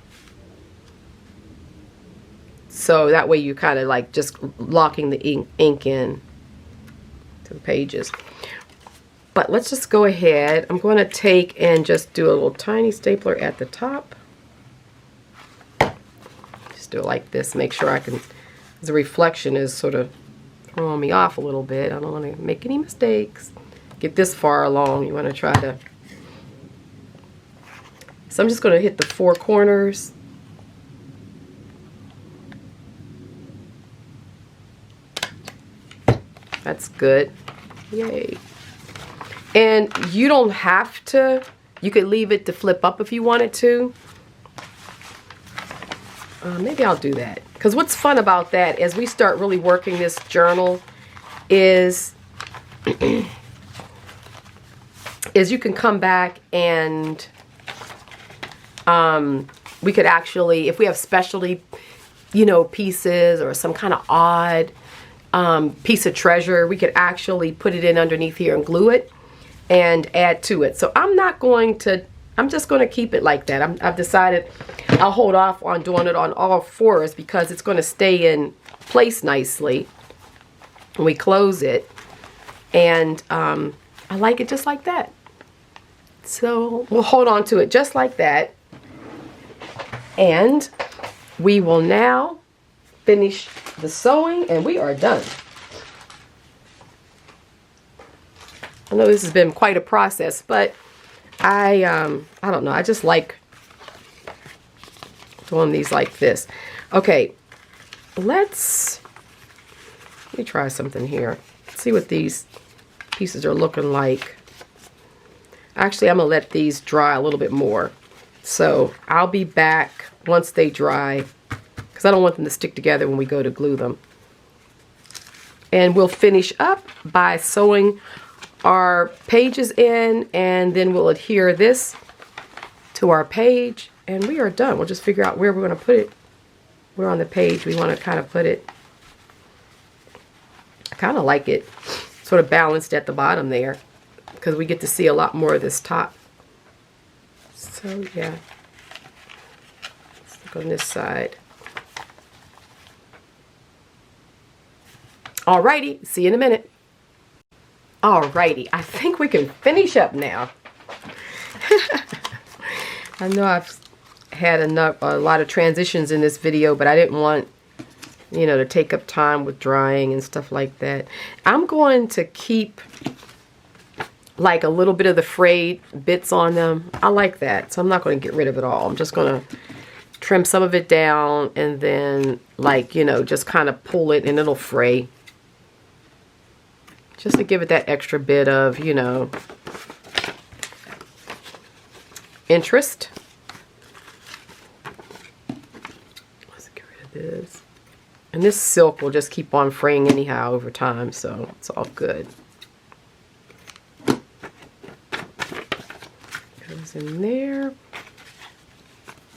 So that way you kind of like just locking the ink in to the pages. But let's just go ahead. I'm going to take and just do a little tiny stapler at the top. Just do it like this. Make sure I can, the reflection is sort of throwing me off a little bit. I don't want to make any mistakes. Get this far along. You want to try to. So I'm just going to hit the four corners. That's good. Yay. And you don't have to, you could leave it to flip up if you wanted to. Maybe I'll do that. Because what's fun about that as we start really working this journal is, is you can come back and we could actually, if we have specialty, you know, pieces or some kind of odd piece of treasure, we could actually put it in underneath here and glue it and add to it. So I'm not going to, I'm just going to keep it like that. I've decided I'll hold off on doing it on all fours because it's going to stay in place nicely when we close it. And I like it just like that. So we'll hold on to it just like that. And we will now finish the sewing and we are done. I know this has been quite a process, but I don't know. I just like doing these like this. Okay, let me try something here. See what these pieces are looking like. Actually, I'm gonna let these dry a little bit more. So I'll be back once they dry because I don't want them to stick together when we go to glue them. And we'll finish up by sewing our pages in, and then we'll adhere this to our page and we are done. We'll just figure out where we're going to put it. Where on the page we want to kind of put it. I kind of like it sort of balanced at the bottom there because we get to see a lot more of this top. So yeah, let's look on this side. Alrighty, see you in a minute. Alrighty, I think we can finish up now. I know I've had a lot of transitions in this video, but I didn't want, you know, to take up time with drying and stuff like that. I'm going to keep like a little bit of the frayed bits on them. I like that, so I'm not going to get rid of it all. I'm just going to trim some of it down and then, like, you know, just kind of pull it and it'll fray. Just to give it that extra bit of, you know, interest. Let's get rid of this. And this silk will just keep on fraying anyhow over time, so it's all good. Goes in there.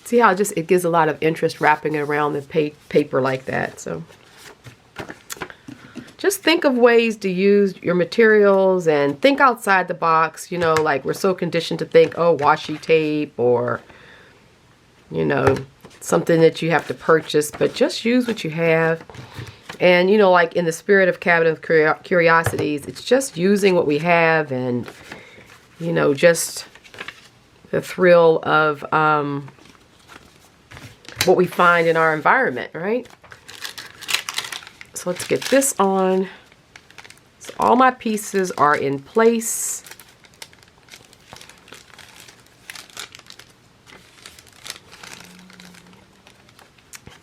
See how it gives a lot of interest wrapping it around the paper like that. So just think of ways to use your materials and think outside the box. You know, like we're so conditioned to think, oh, washi tape or, you know, something that you have to purchase, but just use what you have. And, you know, like in the spirit of Cabinet of Curiosities, it's just using what we have and, you know, just the thrill of what we find in our environment, right? So let's get this on. So all my pieces are in place.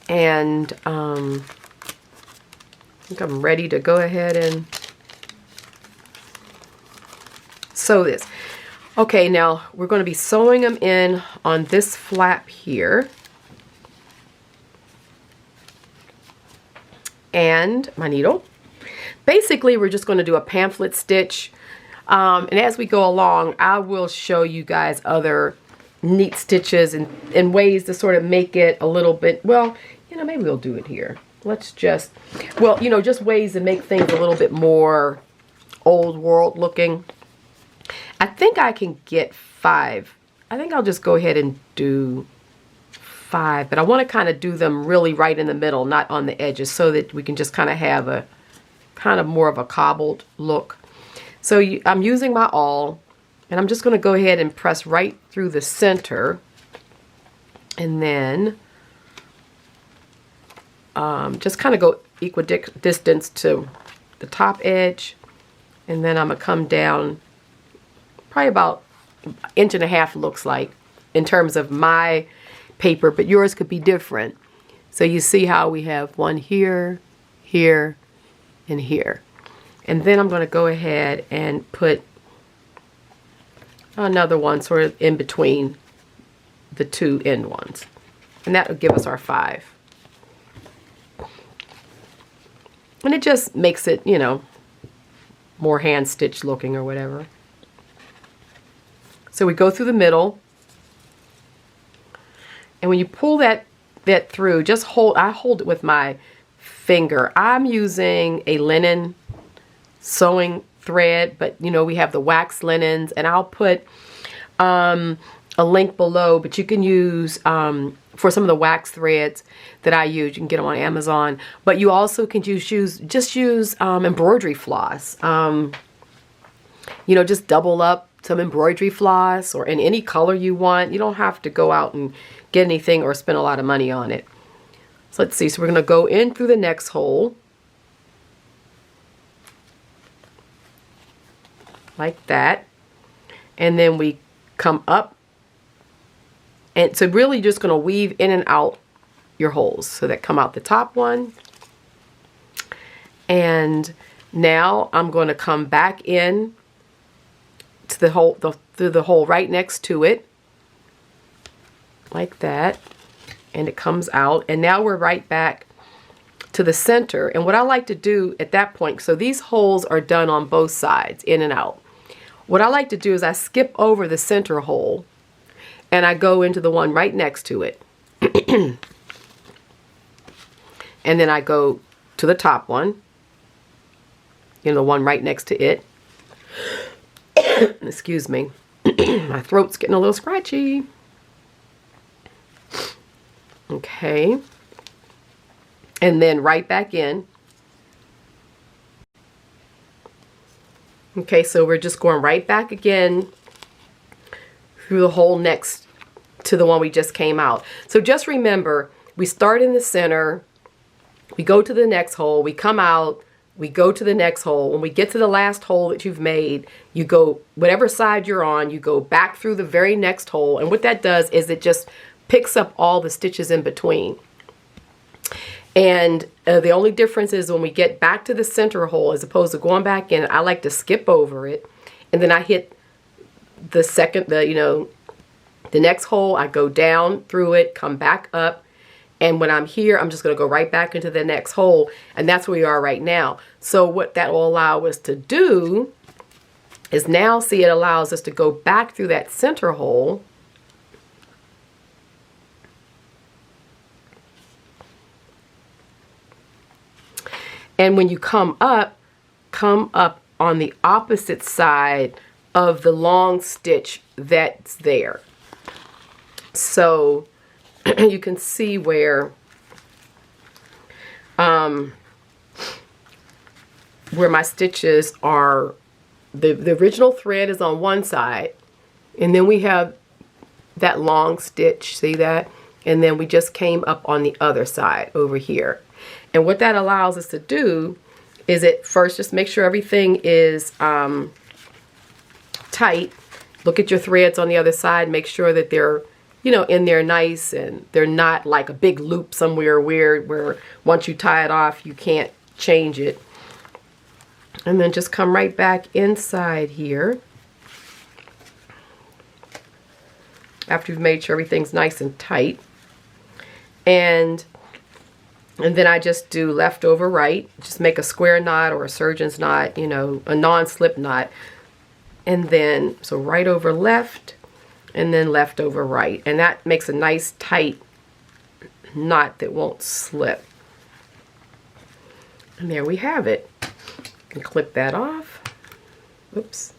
And I think I'm ready to go ahead and sew this. Okay, now we're going to be sewing them in on this flap here. And my needle. Basically, we're just going to do a pamphlet stitch. And as we go along, I will show you guys other neat stitches and ways to sort of make it a little bit, well, you know, maybe we'll do it here. Let's just, well, you know, just ways to make things a little bit more old world looking. I think I can get 5. I think I'll just go ahead and do 5, but I want to kind of do them really right in the middle, not on the edges, so that we can just kind of have a kind of more of a cobbled look. So I'm using my awl, and I'm just going to go ahead and press right through the center, and then just kind of go equidistance to the top edge, and then I'm going to come down probably about 1.5 inches looks like in terms of my paper, but yours could be different. So you see how we have one here, here, and here. And then I'm going to go ahead and put another one sort of in between the two end ones. And that will give us our 5. And it just makes it, you know, more hand stitched looking or whatever. So we go through the middle. And when you pull that through, just I hold it with my finger. I'm using a linen sewing thread, but you know, we have the wax linens, and I'll put a link below, but you can use for some of the wax threads that I use. You can get them on Amazon, but you also can use embroidery floss. You know, just double up some embroidery floss, or in any color you want. You don't have to go out and get anything or spend a lot of money on it. So let's see. So we're going to go in through the next hole like that, and then we come up, and so really just going to weave in and out your holes so that come out the top one. And now I'm going to come back in to the hole, through the hole right next to it, like that, and it comes out, and now we're right back to the center. And what I like to do at that point, so these holes are done on both sides, in and out. What I like to do is I skip over the center hole and I go into the one right next to it. And then I go to the top one, you know, the one right next to it. Excuse me. My throat's getting a little scratchy. Okay. And then right back in. Okay, so we're just going right back again through the hole next to the one we just came out. So just remember, we start in the center, we go to the next hole, we come out, we go to the next hole. When we get to the last hole that you've made, you go, whatever side you're on, you go back through the very next hole. And what that does is it just picks up all the stitches in between. And the only difference is when we get back to the center hole, as opposed to going back in, I like to skip over it. And then I hit the second, the next hole, I go down through it, come back up. And when I'm here, I'm just going to go right back into the next hole. And that's where we are right now. So what that will allow us to do is now, see, it allows us to go back through that center hole. And when you come up on the opposite side of the long stitch that's there. So you can see where my stitches are, the original thread is on one side, and then we have that long stitch, see that? And then we just came up on the other side over here. And what that allows us to do is at first just make sure everything is tight. Look at your threads on the other side, make sure that they're, you know, in there nice, and they're not like a big loop somewhere weird where once you tie it off you can't change it. And then just come right back inside here after you've made sure everything's nice and tight. And then I just do left over right, just make a square knot or a surgeon's knot, you know, a non-slip knot. And then, so right over left, and then left over right. And that makes a nice tight knot that won't slip. And there we have it. And clip that off. Oops.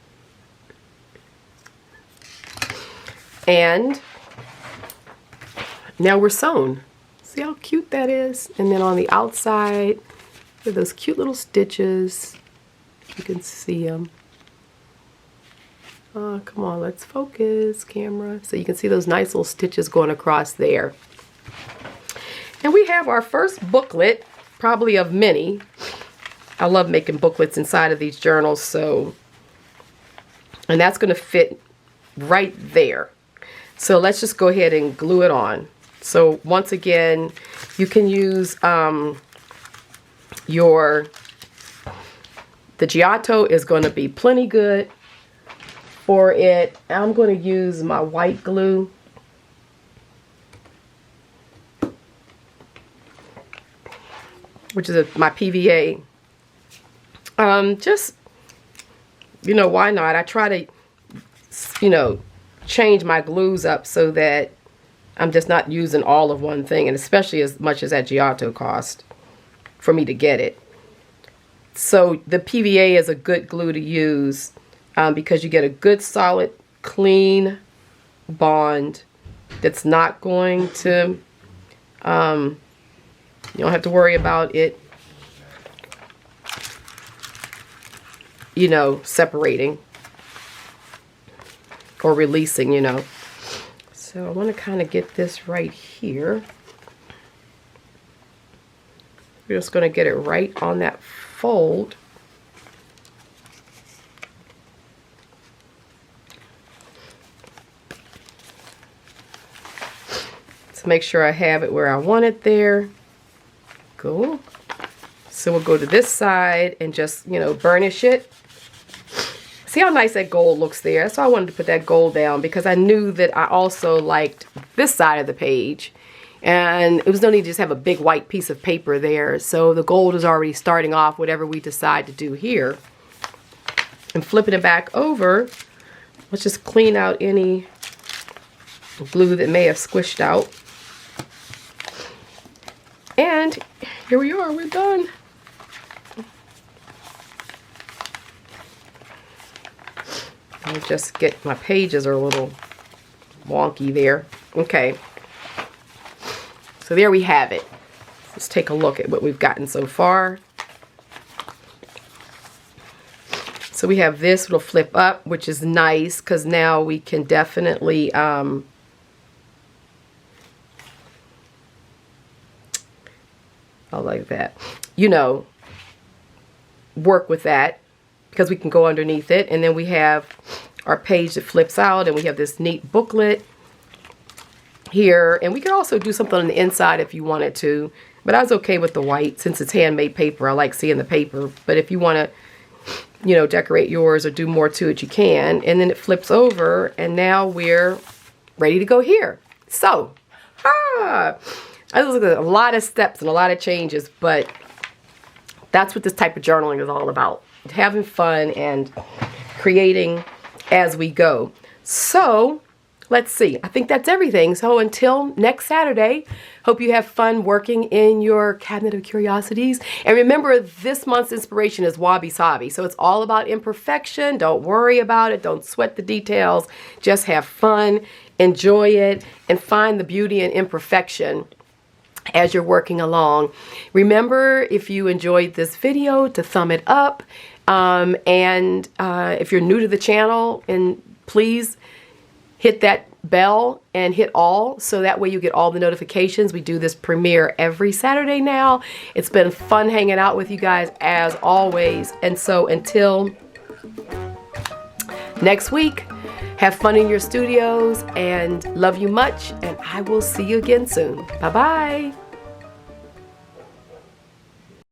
And now we're sewn. See how cute that is? And then on the outside, look at those cute little stitches. You can see them. Oh, come on, let's focus, camera. So you can see those nice little stitches going across there. And we have our first booklet, probably of many. I love making booklets inside of these journals, so, and that's going to fit right there. So let's just go ahead and glue it on. So once again, you can use the Giotto is going to be plenty good for it. I'm going to use my white glue. Which is my PVA. Just, you know, why not? I try to, you know, change my glues up so that I'm just not using all of one thing, and especially as much as that Giotto cost for me to get it. So the PVA is a good glue to use because you get a good solid clean bond that's not going to, you don't have to worry about it, you know, separating or releasing, you know. So I want to kind of get this right here. We're just going to get it right on that fold. To make sure I have it where I want it there. Cool. So we'll go to this side and just, you know, burnish it. See how nice that gold looks there? So I wanted to put that gold down because I knew that I also liked this side of the page. And it was no need to just have a big white piece of paper there. So the gold is already starting off whatever we decide to do here. And flipping it back over, let's just clean out any glue that may have squished out. And here we are, we're done. I'll just get, my pages are a little wonky there. Okay. So there we have it. Let's take a look at what we've gotten so far. So we have this, it'll flip up, which is nice because now we can definitely I like that. You know, work with that because we can go underneath it. And then we have our page that flips out, and we have this neat booklet here, and we could also do something on the inside if you wanted to, but I was okay with the white since it's handmade paper. I like seeing the paper, but if you want to, you know, decorate yours or do more to it, you can. And then it flips over, and now we're ready to go here. So, I look at a lot of steps and a lot of changes, but that's what this type of journaling is all about. Having fun and creating as we go. So, let's see. I think that's everything. So until next Saturday, hope you have fun working in your cabinet of curiosities. And remember, this month's inspiration is 𝐷𝐷𝐽𝐵. So it's all about imperfection. Don't worry about it. Don't sweat the details. Just have fun, enjoy it, and find the beauty in imperfection as you're working along. Remember, if you enjoyed this video, to thumb it up. And if you're new to the channel, and please hit that bell and hit all, so that way you get all the notifications. We do this premiere every Saturday now. It's been fun hanging out with you guys as always. And so until next week, have fun in your studios and love you much. And I will see you again soon. Bye-bye.